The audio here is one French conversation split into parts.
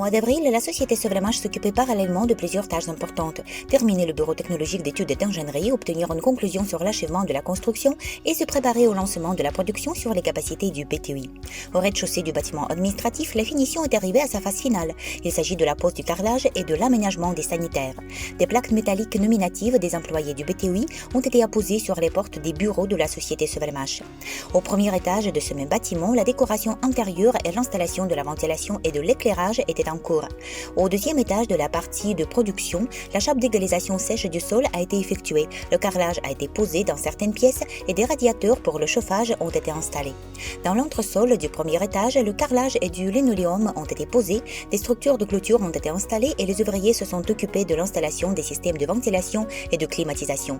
mois d'avril, la société Sovelmash s'occupait parallèlement de plusieurs tâches importantes. Terminer le bureau technologique d'études et d'ingénierie, obtenir une conclusion sur l'achèvement de la construction et se préparer au lancement de la production sur les capacités du BTUI. Au rez-de-chaussée du bâtiment administratif, la finition est arrivée à sa phase finale. Il s'agit de la pose du carrelage et de l'aménagement des sanitaires. Des plaques métalliques nominatives des employés du BTUI ont été apposées sur les portes des bureaux de la société Sovelmash. Au premier étage de ce même bâtiment, la décoration intérieure et l'installation de la ventilation et de l'éclairage étaient en cours. Au deuxième étage de la partie de production, la chape d'égalisation sèche du sol a été effectuée, le carrelage a été posé dans certaines pièces et des radiateurs pour le chauffage ont été installés. Dans l'entresol du premier étage, le carrelage et du linoléum ont été posés, des structures de clôture ont été installées et les ouvriers se sont occupés de l'installation des systèmes de ventilation et de climatisation.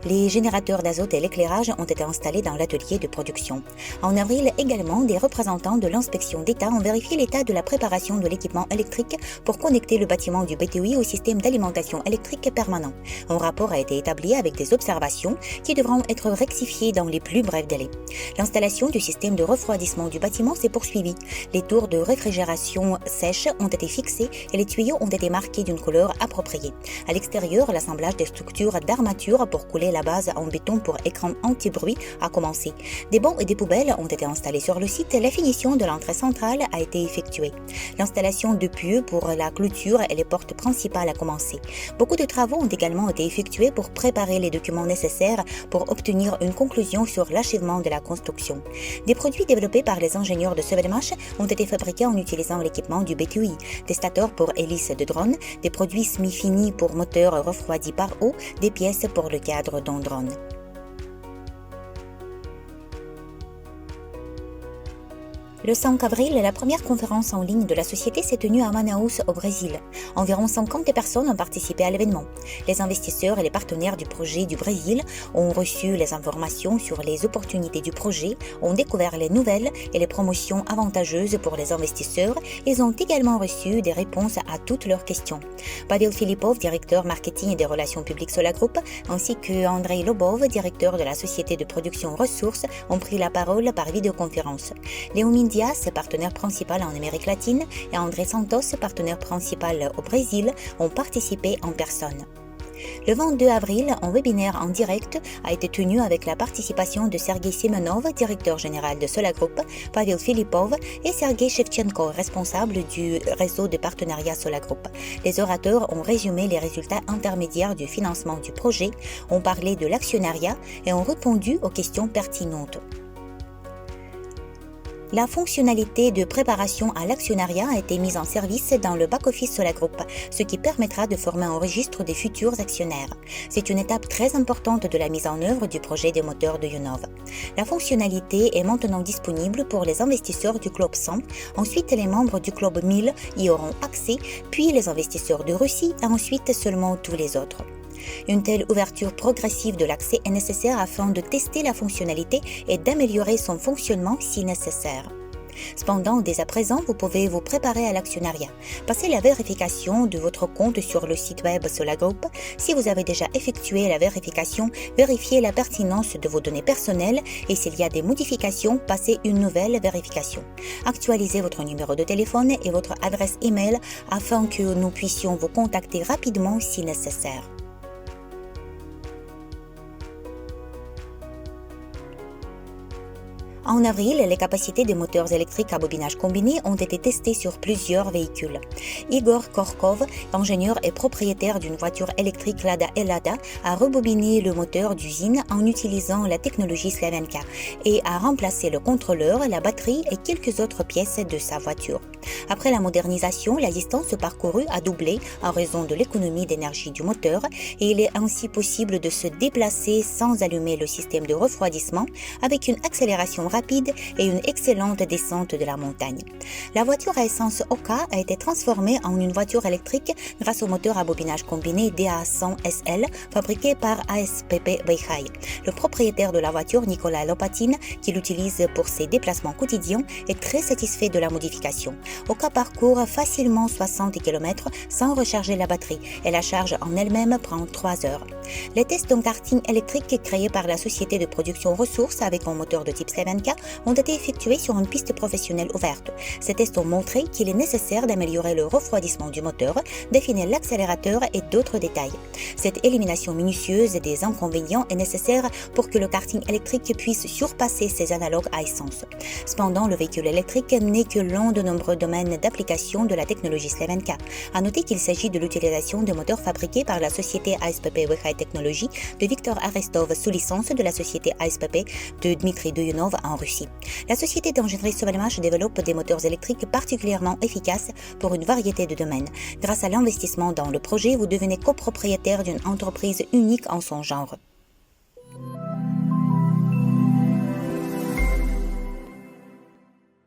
Les générateurs d'azote et l'éclairage ont été installés dans l'atelier de production. En avril également, des représentants de l'inspection d'État ont vérifié l'état de la préparation de l'équipement électrique pour connecter le bâtiment du BTUI au système d'alimentation électrique permanent. Un rapport a été établi avec des observations qui devront être rectifiées dans les plus brefs délais. L'installation du système de refroidissement du bâtiment s'est poursuivie. Les tours de réfrigération sèche ont été fixés et les tuyaux ont été marqués d'une couleur appropriée. À l'extérieur, l'assemblage des structures d'armature pour couler la base en béton pour écran anti-bruit a commencé. Des bancs et des poubelles ont été installés sur le site et la finition de l'entrée centrale a été effectuée. L'installation de pieux pour la clôture et les portes principales a commencé. Beaucoup de travaux ont également été effectués pour préparer les documents nécessaires pour obtenir une conclusion sur l'achèvement de la construction. Des produits développés par les ingénieurs de Sovelmash ont été fabriqués en utilisant l'équipement du BTUI, des stators pour hélices de drone, des produits semi-finis pour moteurs refroidis par eau, des pièces pour le cadre d'un drone. Le 5 avril, la première conférence en ligne de la société s'est tenue à Manaus, au Brésil. Environ 50 personnes ont participé à l'événement. Les investisseurs et les partenaires du projet du Brésil ont reçu les informations sur les opportunités du projet, ont découvert les nouvelles et les promotions avantageuses pour les investisseurs. Ils ont également reçu des réponses à toutes leurs questions. Pavel Filipov, directeur marketing et des relations publiques Sola Group, ainsi que Andrei Lobov, directeur de la société de production Ressources, ont pris la parole par vidéoconférence. Léonine Dias, partenaire principal en Amérique latine, et André Santos, partenaire principal au Brésil, ont participé en personne. Le 22 avril, un webinaire en direct a été tenu avec la participation de Sergei Semenov, directeur général de Sola Group, Pavel Filipov et Sergei Shevchenko, responsable du réseau de partenariat Sola Group. Les orateurs ont résumé les résultats intermédiaires du financement du projet, ont parlé de l'actionnariat et ont répondu aux questions pertinentes. La fonctionnalité de préparation à l'actionnariat a été mise en service dans le back-office Sola Group, ce qui permettra de former un registre des futurs actionnaires. C'est une étape très importante de la mise en œuvre du projet des moteurs de Yunov. La fonctionnalité est maintenant disponible pour les investisseurs du Club 100, ensuite les membres du Club 1000 y auront accès, puis les investisseurs de Russie et ensuite seulement tous les autres. Une telle ouverture progressive de l'accès est nécessaire afin de tester la fonctionnalité et d'améliorer son fonctionnement si nécessaire. Cependant, dès à présent, vous pouvez vous préparer à l'actionnariat. Passez la vérification de votre compte sur le site web Sola Group. Si vous avez déjà effectué la vérification, vérifiez la pertinence de vos données personnelles et s'il y a des modifications, passez une nouvelle vérification. Actualisez votre numéro de téléphone et votre adresse email afin que nous puissions vous contacter rapidement si nécessaire. En avril, les capacités des moteurs électriques à bobinage combiné ont été testées sur plusieurs véhicules. Igor Korkov, ingénieur et propriétaire d'une voiture électrique Lada Elada, a rebobiné le moteur d'usine en utilisant la technologie Slavenka et a remplacé le contrôleur, la batterie et quelques autres pièces de sa voiture. Après la modernisation, la distance parcourue a doublé en raison de l'économie d'énergie du moteur et il est ainsi possible de se déplacer sans allumer le système de refroidissement avec une accélération rapide et une excellente descente de la montagne. La voiture à essence Oka a été transformée en une voiture électrique grâce au moteur à bobinage combiné DA100 SL fabriqué par ASPP Weihai. Le propriétaire de la voiture, Nicolas Lopatin, qui l'utilise pour ses déplacements quotidiens, est très satisfait de la modification. Au cas parcourt facilement 60 km sans recharger la batterie et la charge en elle-même prend 3 heures. Les tests d'un karting électrique créé par la société de production Ressources avec un moteur de type 7K ont été effectués sur une piste professionnelle ouverte. Ces tests ont montré qu'il est nécessaire d'améliorer le refroidissement du moteur, d'affiner l'accélérateur et d'autres détails. Cette élimination minutieuse des inconvénients est nécessaire pour que le karting électrique puisse surpasser ses analogues à essence. Cependant, le véhicule électrique n'est que l'un de nombreux domaines d'application de la technologie 7K. À noter qu'il s'agit de l'utilisation de moteurs fabriqués par la société ASPP Wekhai Technologies de Viktor Arestov sous licence de la société ASPP de Dmitry Doyunov en Russie. La société d'ingénierie Sovelmash développe des moteurs électriques particulièrement efficaces pour une variété de domaines. Grâce à l'investissement dans le projet, vous devenez copropriétaire d'une entreprise unique en son genre.